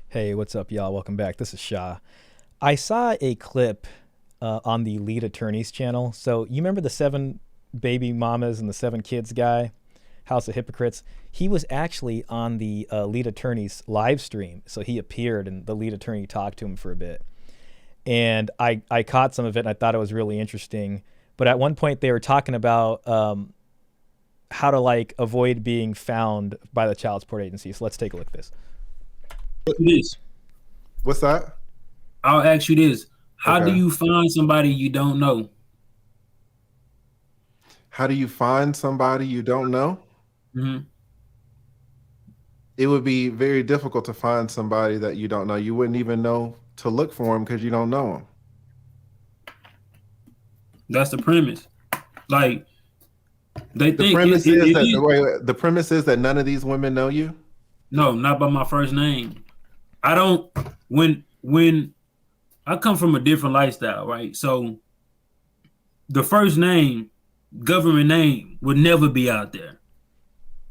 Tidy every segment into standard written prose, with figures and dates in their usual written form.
Hey, what's up, y'all? Welcome back. This is Shah. I saw a clip on the lead attorney's channel. So you remember the seven baby mamas and the seven kids guy, House of Hypocrites? He was actually on the lead attorney's live stream. So he appeared and the lead attorney talked to him for a bit. And I caught some of it and I thought it was really interesting. But at one point they were talking about how to like avoid being found by the child support agency. So let's take a look at this. This. What's that? I'll ask you this. How do Okay. you find somebody you don't know? How do you find somebody you don't know? hmm It would be very difficult to find somebody that you don't know. You wouldn't even know to look for them because you don't know them. That's the premise. Like they The think premise it is that is. the premise is that none of these women know you. No, not by my first name. I don't. When I come from a different lifestyle, right? So the first name, government name, would never be out there.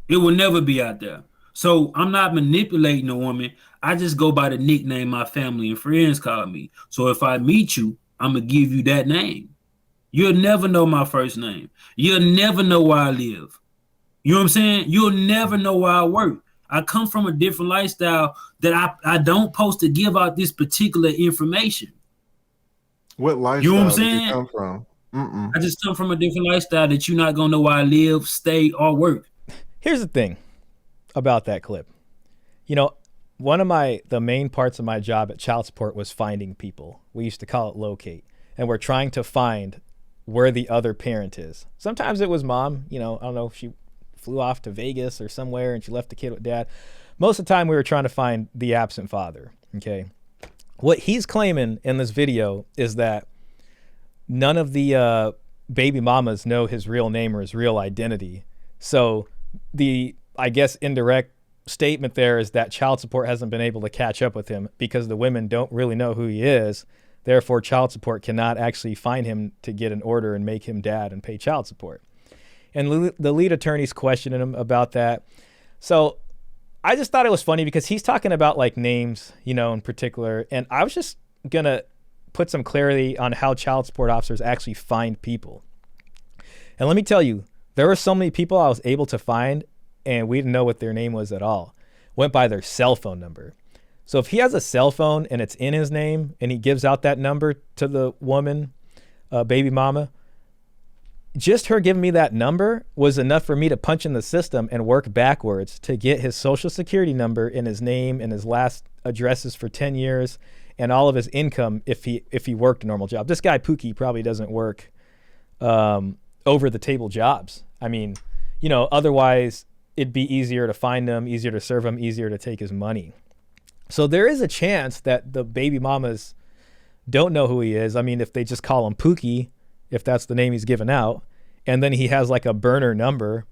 It will never be out there. So I'm not manipulating a woman. I just go by the nickname my family and friends call me. So if I meet you, I'm gonna give you that name. You'll never know my first name. You'll never know where I live. You know what I'm saying? You'll never know where I work. I come from a different lifestyle that I don't post to give out this particular information. What You know what I'm lifestyle did you saying? come from? Mm-mm. I just come from a different lifestyle that you're not gonna know where I live, stay, or work. Here's the thing about that clip. You know, one of the main parts of my job at child support was finding people. We used to call it locate. And we're trying to find where the other parent is. Sometimes it was mom, you know, I don't know if she flew off to Vegas or somewhere and she left the kid with dad. Most of the time we were trying to find the absent father, okay? What he's claiming in this video is that none of the baby mamas know his real name or his real identity. So the, I guess, indirect statement there is that child support hasn't been able to catch up with him because the women don't really know who he is. Therefore, child support cannot actually find him to get an order and make him dad and pay child support. And the lead attorney's questioning him about that. So I just thought it was funny because he's talking about like names, you know, in particular. And I was just going to put some clarity on how child support officers actually find people. And let me tell you, there were so many people I was able to find and we didn't know what their name was at all. Went by their cell phone number. So if he has a cell phone and it's in his name and he gives out that number to the woman, baby mama, just her giving me that number was enough for me to punch in the system and work backwards to get his social security number and his name and his last addresses for 10 years and all of his income if he worked a normal job. This guy Pookie probably doesn't work over the table jobs. I mean, you know, otherwise it'd be easier to find him, easier to serve him, easier to take his money. So there is a chance that the baby mamas don't know who he is. I mean, if they just call him Pookie, if that's the name he's given out, and then he has like a burner number,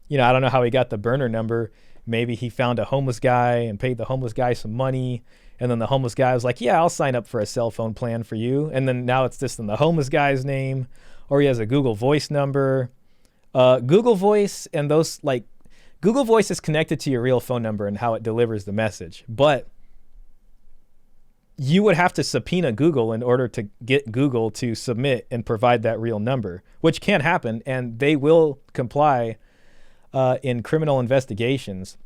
you know, I don't know how he got the burner number. Maybe he found a homeless guy and paid the homeless guy some money. And then the homeless guy was like, yeah, I'll sign up for a cell phone plan for you. And then now it's just in the homeless guy's name, or he has a Google Voice number. Google Voice and those, like, Google Voice is connected to your real phone number and how it delivers the message. But you would have to subpoena Google in order to get Google to submit and provide that real number, which can happen, and they will comply in criminal investigations.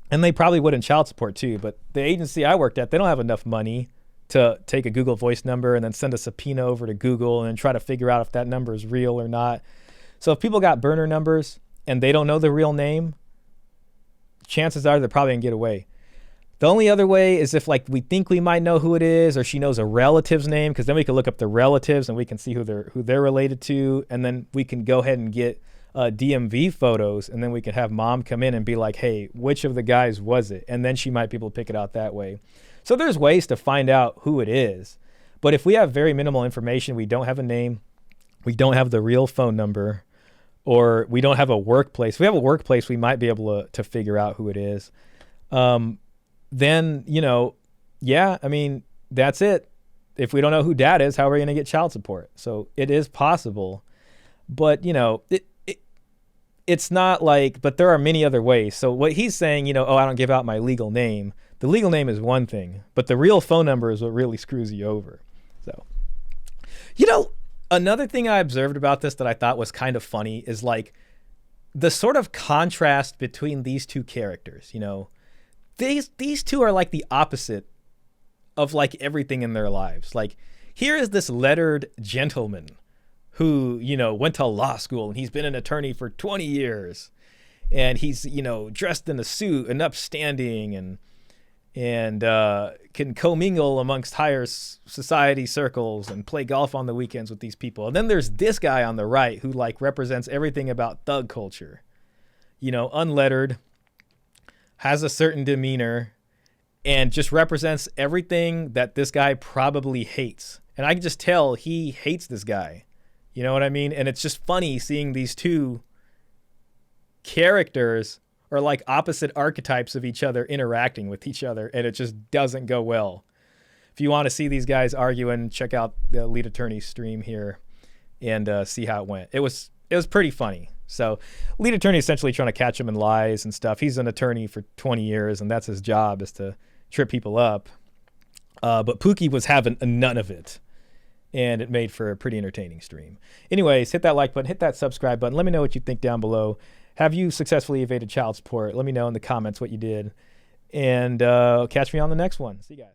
And they probably would in child support too, but the agency I worked at, they don't have enough money to take a Google Voice number and then send a subpoena over to Google and then try to figure out if that number is real or not. So if people got burner numbers and they don't know the real name, chances are they're probably gonna get away. The only other way is if like we think we might know who it is, or she knows a relative's name, because then we can look up the relatives and we can see who they're related to, and then we can go ahead and get DMV photos, and then we can have mom come in and be like, hey, which of the guys was it? And then she might be able to pick it out that way. So there's ways to find out who it is. But if we have very minimal information, we don't have a name, we don't have the real phone number, or we don't have a workplace. If we have a workplace, we might be able to figure out who it is. Then, you know, yeah, I mean, that's it. If we don't know who dad is, how are we going to get child support? So it is possible, but you know, it's not like, but there are many other ways. So what he's saying, you know, oh, I don't give out my legal name. The legal name is one thing, but the real phone number is what really screws you over. So, you know, another thing I observed about this that I thought was kind of funny is like the sort of contrast between these two characters. You know, these two are like the opposite of like everything in their lives. Like, here is this lettered gentleman who, you know, went to law school and he's been an attorney for 20 years. And he's, you know, dressed in a suit and upstanding and can commingle amongst higher society circles and play golf on the weekends with these people. And then there's this guy on the right who like represents everything about thug culture. You know, unlettered, has a certain demeanor, and just represents everything that this guy probably hates. And I can just tell he hates this guy. You know what I mean? And it's just funny seeing these two characters are like opposite archetypes of each other interacting with each other, and it just doesn't go well. If you want to see these guys arguing, check out the lead attorney stream here and see how it went. It was pretty funny. So lead attorney essentially trying to catch him in lies and stuff. He's an attorney for 20 years, and that's his job, is to trip people up. But Pookie was having none of it, and it made for a pretty entertaining stream. Anyways, hit that like button, hit that subscribe button. Let me know what you think down below. Have you successfully evaded child support? Let me know in the comments what you did. And catch me on the next one. See you guys.